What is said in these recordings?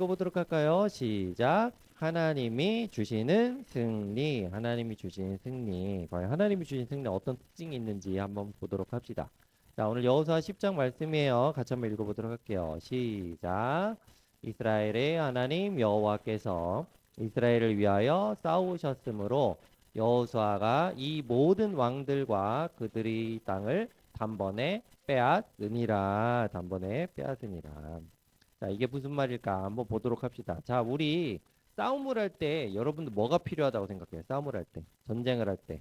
읽어보도록 할까요? 시작. 하나님이 주시는 승리. 하나님이 주신 승리. 과연 하나님이 주신 승리 어떤 특징이 있는지 한번 보도록 합시다. 자, 오늘 여호수아 10장 말씀이에요. 같이 한번 읽어보도록 할게요. 시작. 이스라엘의 하나님 여호와께서 이스라엘을 위하여 싸우셨으므로 여호수아가 이 모든 왕들과 그들의 땅을 단번에 빼앗으니라. 단번에 빼앗으니라. 자, 이게 무슨 말일까? 한번 보도록 합시다. 자, 우리 싸움을 할 때 여러분들 뭐가 필요하다고 생각해요? 싸움을 할 때, 전쟁을 할 때.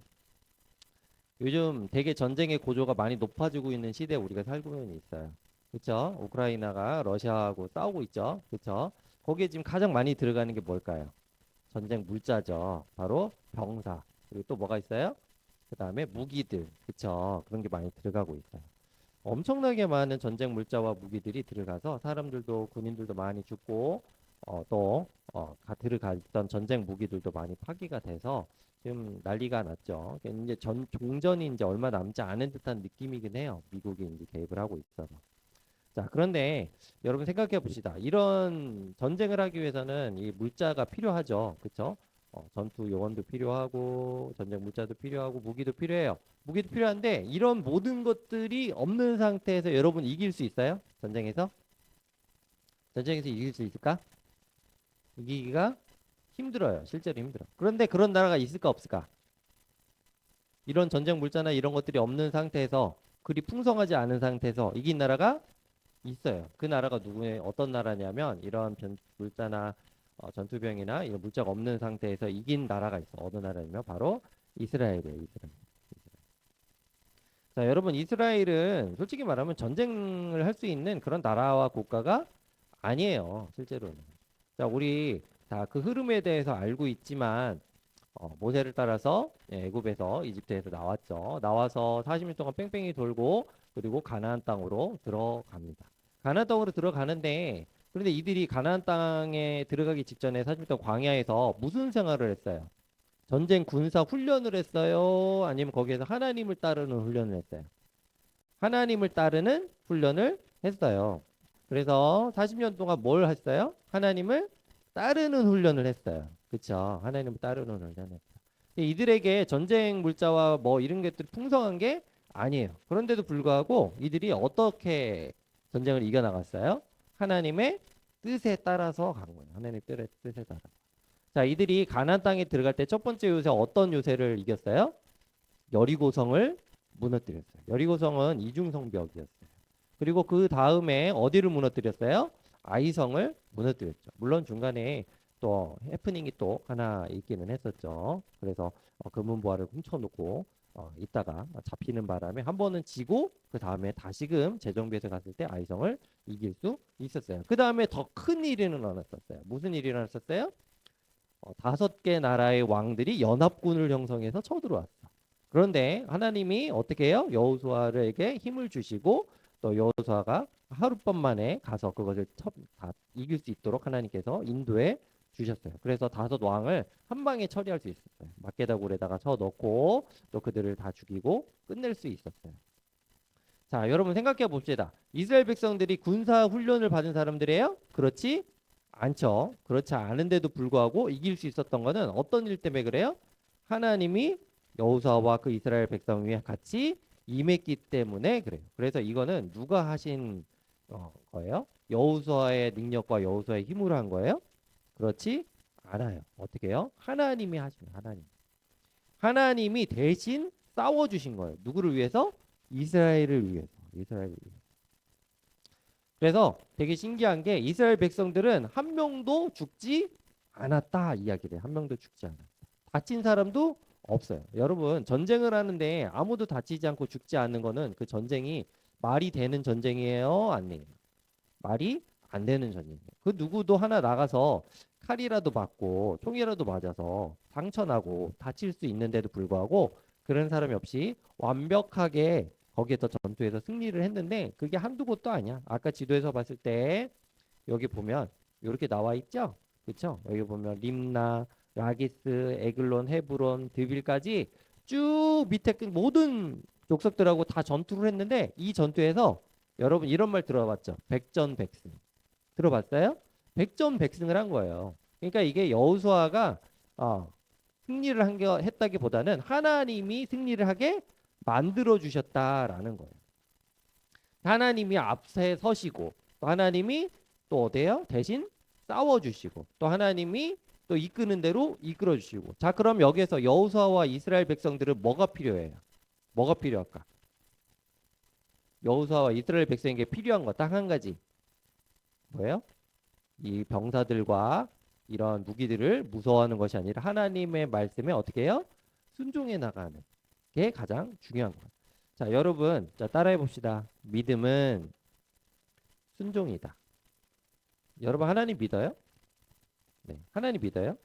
요즘 되게 전쟁의 고조가 많이 높아지고 있는 시대에 우리가 살고 있어요. 그렇죠? 우크라이나가 러시아하고 싸우고 있죠. 그렇죠? 거기에 지금 가장 많이 들어가는 게 뭘까요? 전쟁 물자죠. 바로 병사. 그리고 또 뭐가 있어요? 그다음에 무기들. 그렇죠? 그런 게 많이 들어가고 있어요. 엄청나게 많은 전쟁 물자와 무기들이 들어가서 사람들도 군인들도 많이 죽고 들어가 있던 전쟁 무기들도 많이 파기가 돼서 지금 난리가 났죠. 이제 종전이 이제 얼마 남지 않은 듯한 느낌이긴 해요. 미국이 이제 개입을 하고 있어서. 자, 그런데 여러분 생각해 봅시다. 이런 전쟁을 하기 위해서는 이 물자가 필요하죠. 그렇죠? 전투 요원도 필요하고 전쟁 물자도 필요하고 무기도 필요해요. 무기도 필요한데 이런 모든 것들이 없는 상태에서 여러분 이길 수 있어요? 전쟁에서? 전쟁에서 이길 수 있을까? 이기기가 힘들어요. 실제로 힘들어. 그런데 그런 나라가 있을까 없을까? 이런 전쟁 물자나 이런 것들이 없는 상태에서 그리 풍성하지 않은 상태에서 이긴 나라가 있어요. 그 나라가 누구의 어떤 나라냐면 이런 물자나 전투병이나 이런 물자가 없는 상태에서 이긴 나라가 있어. 어느 나라냐면 바로 이스라엘이에요. 이스라엘. 자, 여러분 이스라엘은 솔직히 말하면 전쟁을 할 수 있는 그런 나라와 국가가 아니에요. 실제로는. 자, 우리 다 그 흐름에 대해서 알고 있지만 모세를 따라서 애굽에서 이집트에서 나왔죠. 나와서 40년 동안 뺑뺑이 돌고 그리고 가나안 땅으로 들어갑니다. 가나안 땅으로 들어가는데 그런데 이들이 가나안 땅에 들어가기 직전에 40년 동안 광야에서 무슨 생활을 했어요? 전쟁 군사 훈련을 했어요? 아니면 거기에서 하나님을 따르는 훈련을 했어요? 하나님을 따르는 훈련을 했어요. 그래서 40년 동안 뭘 했어요? 하나님을 따르는 훈련을 했어요. 그렇죠? 하나님을 따르는 훈련을 했어요. 이들에게 전쟁 물자와 뭐 이런 것들이 풍성한 게 아니에요. 그런데도 불구하고 이들이 어떻게 전쟁을 이겨나갔어요? 하나님의 뜻에 따라서 간 거예요. 하나님의 뜻에 따라. 자, 이들이 가나안 땅에 들어갈 때 첫 번째 요새 어떤 요새를 이겼어요? 여리고성을 무너뜨렸어요. 여리고성은 이중성벽이었어요. 그리고 그 다음에 어디를 무너뜨렸어요? 아이성을 무너뜨렸죠. 물론 중간에 또 해프닝이 또 하나 있기는 했었죠. 그래서 금은보화를 훔쳐놓고 있다가 잡히는 바람에 한 번은 지고 그 다음에 다시금 재정비해서 갔을 때 아이성을 이길 수 있었어요. 그 다음에 더 큰 일이 일어났었어요. 무슨 일이 일어났었어요? 5개 나라의 왕들이 연합군을 형성해서 쳐들어왔어. 그런데 하나님이 어떻게 해요? 여호수아에게 힘을 주시고 또 여호수아가 하룻밤 만에 가서 그것을 다 이길 수 있도록 하나님께서 인도해 주셨어요. 그래서 5왕을 한 방에 처리할 수 있었어요. 막게다굴에다가 쳐 넣고 또 그들을 다 죽이고 끝낼 수 있었어요. 자, 여러분 생각해 봅시다. 이스라엘 백성들이 군사 훈련을 받은 사람들이에요? 그렇지 않죠. 그렇지 않은데도 불구하고 이길 수 있었던 것은 어떤 일 때문에 그래요? 하나님이 여호수아와 그 이스라엘 백성 위에 같이 임했기 때문에 그래요. 그래서 이거는 누가 하신 거예요? 여호수아의 능력과 여호수아의 힘으로 한 거예요? 그렇지 않아요. 어떻게 해요? 하나님이 하신 거예요. 하나님. 하나님이 대신 싸워 주신 거예요. 누구를 위해서? 이스라엘을 위해서. 이스라엘을 위해서. 그래서 되게 신기한 게 이스라엘 백성들은 한 명도 죽지 않았다 이야기를 해요. 한 명도 죽지 않았다. 다친 사람도 없어요. 여러분 전쟁을 하는데 아무도 다치지 않고 죽지 않는 거는 그 전쟁이 말이 되는 전쟁이에요? 아니에요? 말이 안 되는 전쟁이에요. 그 누구도 하나 나가서 칼이라도 맞고 총이라도 맞아서 상처나고 다칠 수 있는데도 불구하고 그런 사람이 없이 완벽하게 거기에서 전투에서 승리를 했는데 그게 한두 곳도 아니야. 아까 지도에서 봤을 때 여기 보면 이렇게 나와 있죠? 그렇죠? 여기 보면 림나, 라기스, 에글론, 헤브론, 드빌까지 쭉 밑에 그 모든 족속들하고 다 전투를 했는데 이 전투에서 여러분 이런 말 들어봤죠? 백전백승. 들어봤어요? 백전백승을 한 거예요. 그러니까 이게 여호수아가 승리를 했다기보다는 하나님이 승리를 하게 만들어 주셨다라는 거예요. 하나님이 앞에 서시고 또 하나님이 또 어때요? 대신 싸워 주시고 또 하나님이 또 이끄는 대로 이끌어 주시고. 자, 그럼 여기에서 여호수아와 이스라엘 백성들은 뭐가 필요해요? 뭐가 필요할까? 여호수아와 이스라엘 백성에게 필요한 거 딱 한 가지. 뭐예요? 이 병사들과 이런 무기들을 무서워하는 것이 아니라 하나님의 말씀에 어떻게 해요? 순종해 나가는 게 가장 중요한 거예요. 자, 여러분, 자, 따라해 봅시다. 믿음은 순종이다. 여러분, 하나님 믿어요? 네, 하나님 믿어요?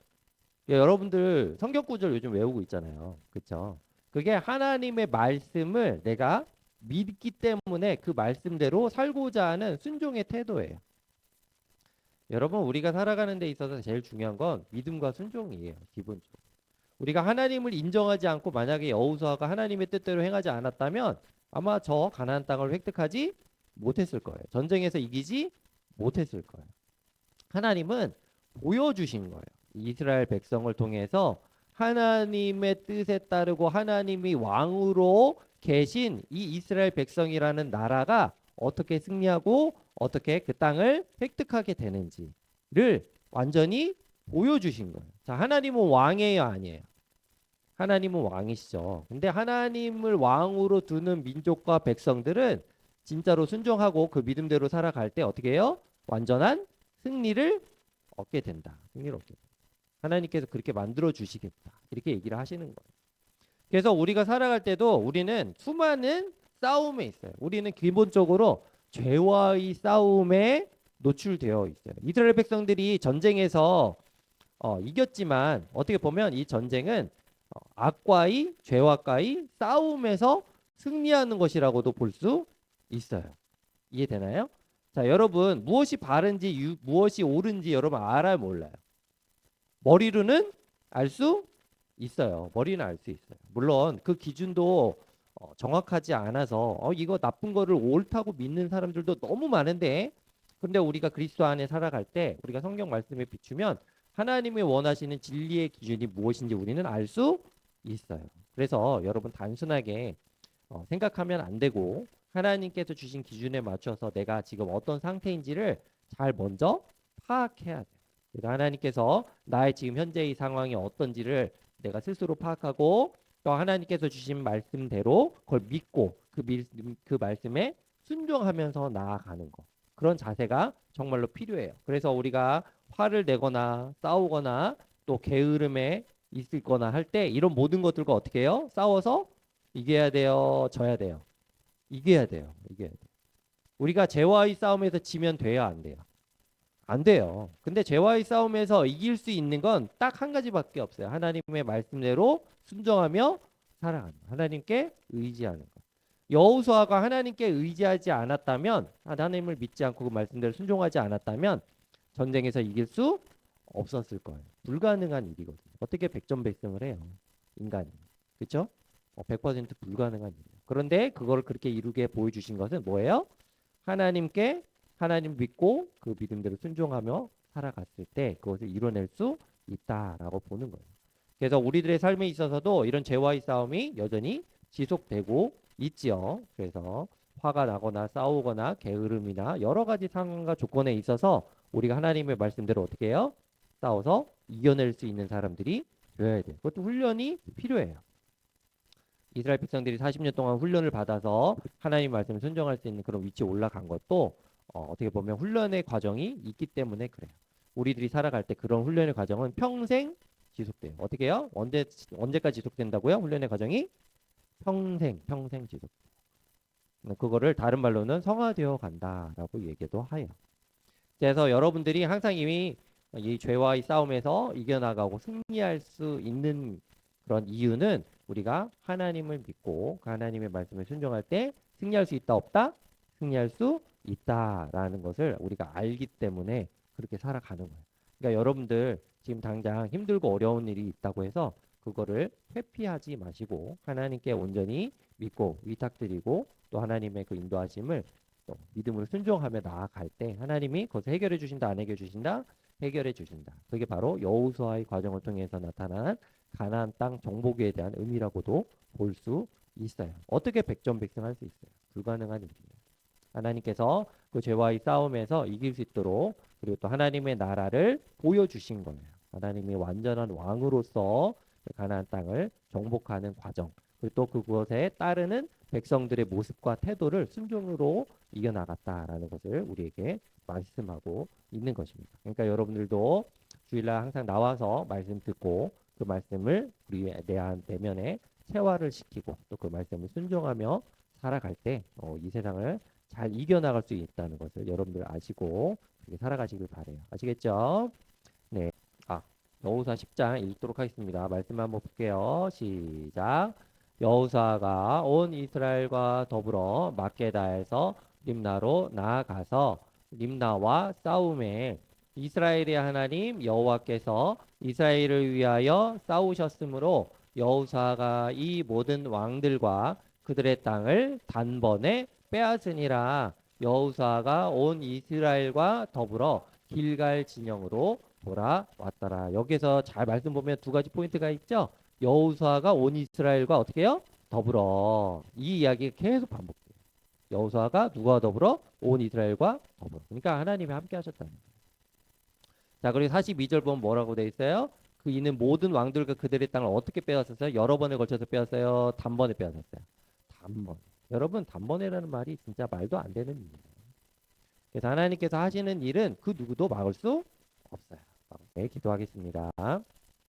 여러분들 성경 구절 요즘 외우고 있잖아요. 그렇죠? 그게 하나님의 말씀을 내가 믿기 때문에 그 말씀대로 살고자 하는 순종의 태도예요. 여러분, 우리가 살아가는 데 있어서 제일 중요한 건 믿음과 순종이에요. 기본적으로. 우리가 하나님을 인정하지 않고 만약에 여호수아가 하나님의 뜻대로 행하지 않았다면 아마 저 가나안 땅을 획득하지 못했을 거예요. 전쟁에서 이기지 못했을 거예요. 하나님은 보여주신 거예요. 이스라엘 백성을 통해서 하나님의 뜻에 따르고 하나님이 왕으로 계신 이 이스라엘 백성이라는 나라가 어떻게 승리하고 어떻게 그 땅을 획득하게 되는지를 완전히 보여주신 거예요. 자, 하나님은 왕이에요, 아니에요? 하나님은 왕이시죠. 근데 하나님을 왕으로 두는 민족과 백성들은 진짜로 순종하고 그 믿음대로 살아갈 때 어떻게 해요? 완전한 승리를 얻게 된다. 승리를 얻게 된다. 하나님께서 그렇게 만들어 주시겠다. 이렇게 얘기를 하시는 거예요. 그래서 우리가 살아갈 때도 우리는 수많은 싸움에 있어요. 우리는 기본적으로 죄와의 싸움에 노출되어 있어요. 이스라엘 백성들이 전쟁에서 이겼지만 어떻게 보면 이 전쟁은 악과의 죄와과의 싸움에서 승리하는 것이라고도 볼 수 있어요. 이해되나요? 자, 여러분 무엇이 바른지 무엇이 옳은지 여러분 알아요, 몰라요? 머리로는 알 수 있어요. 머리는 알 수 있어요. 물론 그 기준도 정확하지 않아서 이거 나쁜 거를 옳다고 믿는 사람들도 너무 많은데, 근데 우리가 그리스도 안에 살아갈 때 우리가 성경 말씀에 비추면 하나님이 원하시는 진리의 기준이 무엇인지 우리는 알 수 있어요. 그래서 여러분 단순하게 생각하면 안 되고 하나님께서 주신 기준에 맞춰서 내가 지금 어떤 상태인지를 잘 먼저 파악해야 돼요. 그러니까 하나님께서 나의 지금 현재의 상황이 어떤지를 내가 스스로 파악하고 또 하나님께서 주신 말씀대로 그걸 믿고 그 말씀에 순종하면서 나아가는 거. 그런 자세가 정말로 필요해요. 그래서 우리가 화를 내거나 싸우거나 또 게으름에 있거나 할 때 이런 모든 것들과 어떻게 해요? 싸워서 이겨야 돼요? 져야 돼요? 이겨야 돼요. 이겨야 돼요. 우리가 죄와의 싸움에서 지면 돼요? 안 돼요? 안 돼요. 근데 죄와의 싸움에서 이길 수 있는 건 딱 한 가지밖에 없어요. 하나님의 말씀대로 순종하며 살아가는 거. 하나님께 의지하는 거. 여호수아가 하나님께 의지하지 않았다면, 하나님을 믿지 않고 그 말씀대로 순종하지 않았다면 전쟁에서 이길 수 없었을 거예요. 불가능한 일이거든요. 어떻게 백전백승을 해요? 인간이. 그렇죠? 100% 불가능한 일이에요. 그런데 그걸 그렇게 이루게 보여주신 것은 뭐예요? 하나님께 하나님 믿고 그 믿음대로 순종하며 살아갔을 때 그것을 이뤄낼 수 있다라고 보는 거예요. 그래서 우리들의 삶에 있어서도 이런 죄와의 싸움이 여전히 지속되고 있지요. 그래서 화가 나거나 싸우거나 게으름이나 여러 가지 상황과 조건에 있어서 우리가 하나님의 말씀대로 어떻게 해요? 싸워서 이겨낼 수 있는 사람들이 되어야 돼요. 그것도 훈련이 필요해요. 이스라엘 백성들이 40년 동안 훈련을 받아서 하나님 말씀을 순종할 수 있는 그런 위치에 올라간 것도 어떻게 보면 훈련의 과정이 있기 때문에 그래요. 우리들이 살아갈 때 그런 훈련의 과정은 평생 지속돼요. 어떻게 해요? 언제까지 지속된다고요? 훈련의 과정이 평생 지속. 그거를 다른 말로는 성화되어 간다라고 얘기도 해요. 그래서 여러분들이 항상 이미 이 죄와의 싸움에서 이겨나가고 승리할 수 있는 그런 이유는 우리가 하나님을 믿고 그 하나님의 말씀을 순종할 때 승리할 수 있다 없다? 승리할 수 있다라는 것을 우리가 알기 때문에 그렇게 살아가는 거예요. 그러니까 여러분들 지금 당장 힘들고 어려운 일이 있다고 해서 그거를 회피하지 마시고 하나님께 온전히 믿고 위탁드리고 또 하나님의 그 인도하심을 또 믿음으로 순종하며 나아갈 때 하나님이 그것을 해결해 주신다, 안 해결해 주신다? 해결해 주신다. 그게 바로 여호수아의 과정을 통해서 나타난 가나안 땅 정복에 대한 의미라고도 볼 수 있어요. 어떻게 백전백승할 수 있어요? 불가능한 일이에요. 하나님께서 그 죄와의 싸움에서 이길 수 있도록 그리고 또 하나님의 나라를 보여주신 거예요. 하나님이 완전한 왕으로서 가나안 땅을 정복하는 과정 그리고 또 그것에 따르는 백성들의 모습과 태도를 순종으로 이겨나갔다라는 것을 우리에게 말씀하고 있는 것입니다. 그러니까 여러분들도 주일날 항상 나와서 말씀 듣고 그 말씀을 우리 내면에 체화를 시키고 또 그 말씀을 순종하며 살아갈 때 이 세상을 잘 이겨나갈 수 있다는 것을 여러분들 아시고 그렇게 살아가시길 바래요. 아시겠죠? 네. 여호수아 10장 읽도록 하겠습니다. 말씀 한번 볼게요. 시작. 여호수아가 온 이스라엘과 더불어 막게다에서 림나로 나아가서 림나와 싸움에 이스라엘의 하나님 여호와께서 이스라엘을 위하여 싸우셨으므로 여호수아가 이 모든 왕들과 그들의 땅을 단번에 빼앗으니라. 여호수아가 온 이스라엘과 더불어 길갈 진영으로 돌아왔더라. 여기서 잘 말씀 보면 두 가지 포인트가 있죠. 여호수아가 온 이스라엘과 어떻게 해요? 더불어. 이 이야기가 계속 반복돼요. 여호수아가 누구와 더불어? 온 이스라엘과 더불어. 그러니까 하나님이 함께 하셨다는 거예요. 자, 그리고 42절 보면 뭐라고 돼 있어요? 그 이는 모든 왕들과 그들의 땅을 어떻게 빼앗았어요? 여러 번에 걸쳐서 빼앗어요? 단번에 빼앗았어요? 단번. 여러분, 단번에라는 말이 진짜 말도 안 되는 일이에요. 그래서 하나님께서 하시는 일은 그 누구도 막을 수 없어요. 네, 기도하겠습니다.